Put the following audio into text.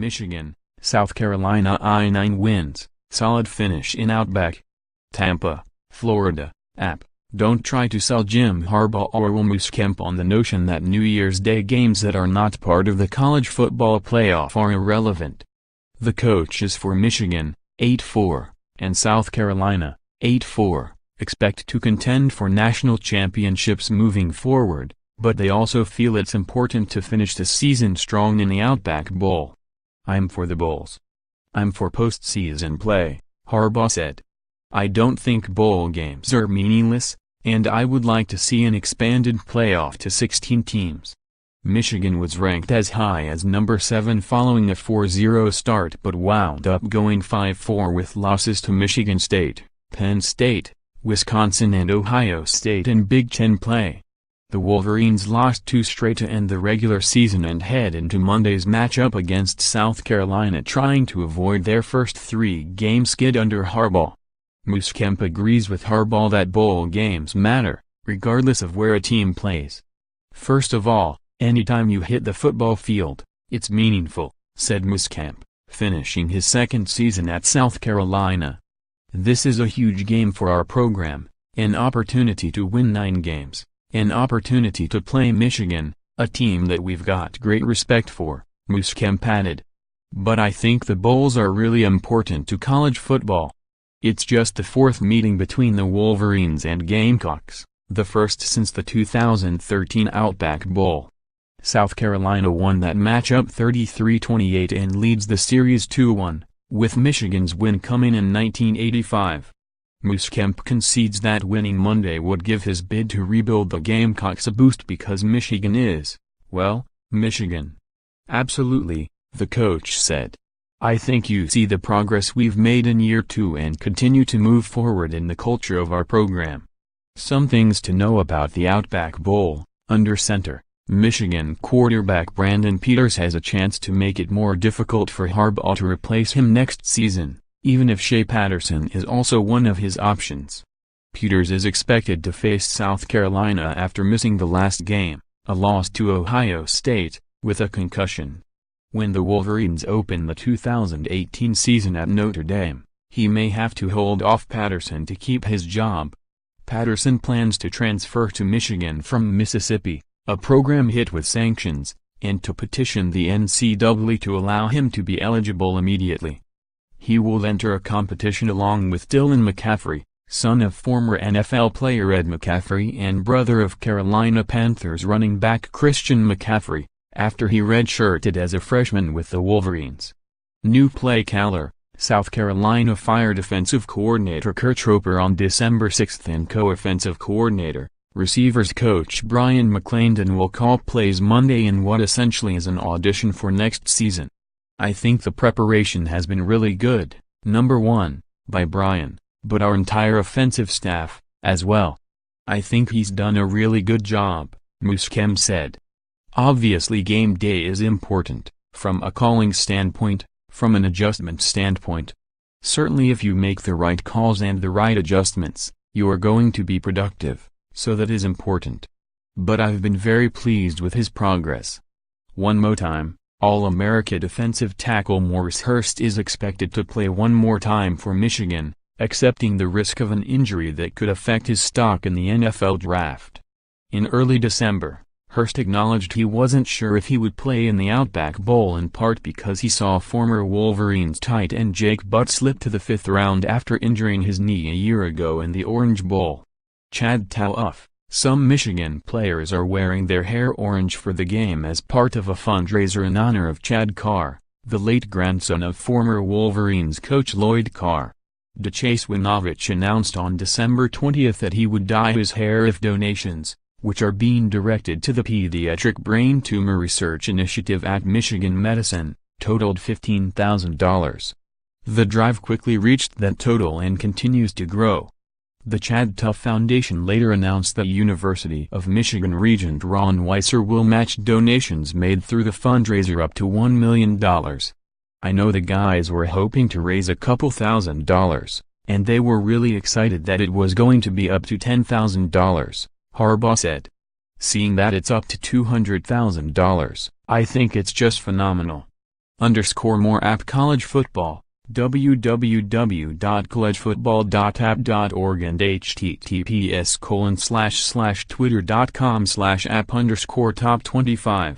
Michigan, South Carolina I-9 wins, solid finish in Outback. Tampa, Florida, App. Don't try to sell Jim Harbaugh or Will Muschamp on the notion that New Year's Day games that are not part of the college football playoff are irrelevant. The coaches for Michigan, 8-4, and South Carolina, 8-4, expect to contend for national championships moving forward, but they also feel it's important to finish the season strong in the Outback Bowl. "I'm for the Bowls. I'm for postseason play," Harbaugh said. "I don't think bowl games are meaningless, and I would like to see an expanded playoff to 16 teams." Michigan was ranked as high as number 7 following a 4-0 start but wound up going 5-4 with losses to Michigan State, Penn State, Wisconsin and Ohio State in Big Ten play. The Wolverines lost 2 straight to end the regular season and head into Monday's matchup against South Carolina trying to avoid their first 3-game skid under Harbaugh. Muschamp agrees with Harbaugh that bowl games matter, regardless of where a team plays. "First of all, anytime you hit the football field, it's meaningful," said Muschamp, finishing his second season at South Carolina. "This is a huge game for our program, an opportunity to win 9 games, an opportunity to play Michigan, a team that we've got great respect for," Muschamp added. "But I think the bowls are really important to college football. It's just the 4th meeting between the Wolverines and Gamecocks, the first since the 2013 Outback Bowl. South Carolina won that matchup 33-28 and leads the series 2-1, with Michigan's win coming in 1985. Muschamp concedes that winning Monday would give his bid to rebuild the Gamecocks a boost because Michigan is, well, Michigan. "Absolutely," the coach said. "I think you see the progress we've made in year 2 and continue to move forward in the culture of our program." Some things to know about the Outback Bowl. Under center, Michigan quarterback Brandon Peters has a chance to make it more difficult for Harbaugh to replace him next season, even if Shea Patterson is also one of his options. Peters is expected to face South Carolina after missing the last game, a loss to Ohio State, with a concussion. When the Wolverines open the 2018 season at Notre Dame, he may have to hold off Patterson to keep his job. Patterson plans to transfer to Michigan from Mississippi, a program hit with sanctions, and to petition the NCAA to allow him to be eligible immediately. He will enter a competition along with Dylan McCaffrey, son of former NFL player Ed McCaffrey and brother of Carolina Panthers running back Christian McCaffrey, after he redshirted as a freshman with the Wolverines. New play caller: South Carolina fired offensive coordinator Kurt Roper on December 6 and co-offensive coordinator, receivers coach Brian McClendon will call plays Monday in what essentially is an audition for next season. "I think the preparation has been really good, number one, by Brian, but our entire offensive staff, as well. I think he's done a really good job," Muschamp said. "Obviously game day is important, from a calling standpoint, from an adjustment standpoint. Certainly if you make the right calls and the right adjustments, you are going to be productive, so that is important. But I've been very pleased with his progress." One more time, All-America defensive tackle Maurice Hurst is expected to play one more time for Michigan, accepting the risk of an injury that could affect his stock in the NFL draft. In early December, Hurst acknowledged he wasn't sure if he would play in the Outback Bowl in part because he saw former Wolverines tight end Jake Butt slip to the 5th round after injuring his knee a year ago in the Orange Bowl. Chad Tauoff: Some Michigan players are wearing their hair orange for the game as part of a fundraiser in honor of Chad Carr, the late grandson of former Wolverines coach Lloyd Carr. DeChase Winovich announced on December 20 that he would dye his hair if donations, which are being directed to the Pediatric Brain Tumor Research Initiative at Michigan Medicine, totaled $15,000. The drive quickly reached that total and continues to grow. The Chad Tuff Foundation later announced that University of Michigan Regent Ron Weiser will match donations made through the fundraiser up to $1 million. "I know the guys were hoping to raise a couple $1,000, and they were really excited that it was going to be up to $10,000. Harbaugh said. "Seeing that it's up to $200,000, I think it's just phenomenal. underscore more app college football, www.collegefootball.app.org and https://twitter.com/app_top25.